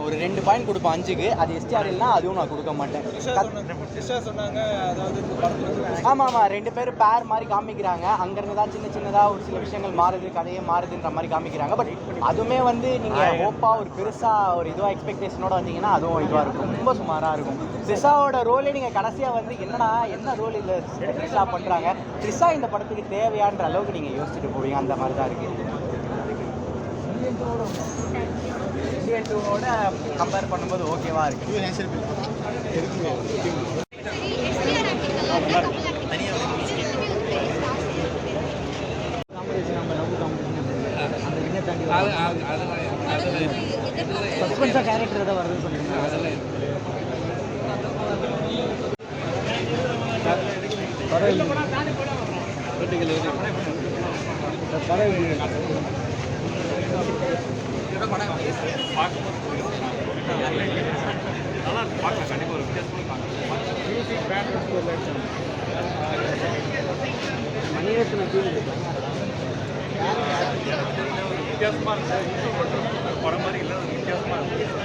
ஒரு 2 பாயிண்ட் கொடுப்பேன் 5க்கு. அது எஸ்டிஆர் இல்லைனா அதுவும் நான் கொடுக்க மாட்டேன். சொன்னாங்க அதாவது இந்த படத்துல ஆமாம் 2 பேர் பேர் மாதிரி காமிக்கிறாங்க. அங்கேருந்து தான் சின்னதாக ஒரு சில விஷயங்கள் மாறுது, கதையே மாறுதுன்ற மாதிரி காமிக்கிறாங்க. பட் அதுவுமே வந்து நீங்கள் ஹோப்பாக ஒரு பெருசாக ஒரு இதுவாக எக்ஸ்பெக்டேஷனோட வந்தீங்கன்னா அதுவும் இதுவாக இருக்கும், ரொம்ப சுமாராக இருக்கும். த்ரிஷாவோட ரோலே நீங்கள் கடைசியாக வந்து என்ன ரோல் இல்லை த்ரிஷா பண்ணுறாங்க, த்ரிஷா இந்த படத்துக்கு தேவையான்ற அளவுக்கு நீங்கள் யோசிச்சுட்டு போவீங்க. அந்த மாதிரி தான் இருக்குது. இந்தியன் 2வோட கம்பேர் பண்ணும்போது ஓகேவா இருக்குது. சஸ்பென்ஸாக கேரக்டர் ஏதாவது வருதுன்னு சொன்னீங்க. மணிரத்ன வித்தியாசமாக இருக்கு படம் மாதிரி இல்லை, வித்தியாசமாக இருக்கு.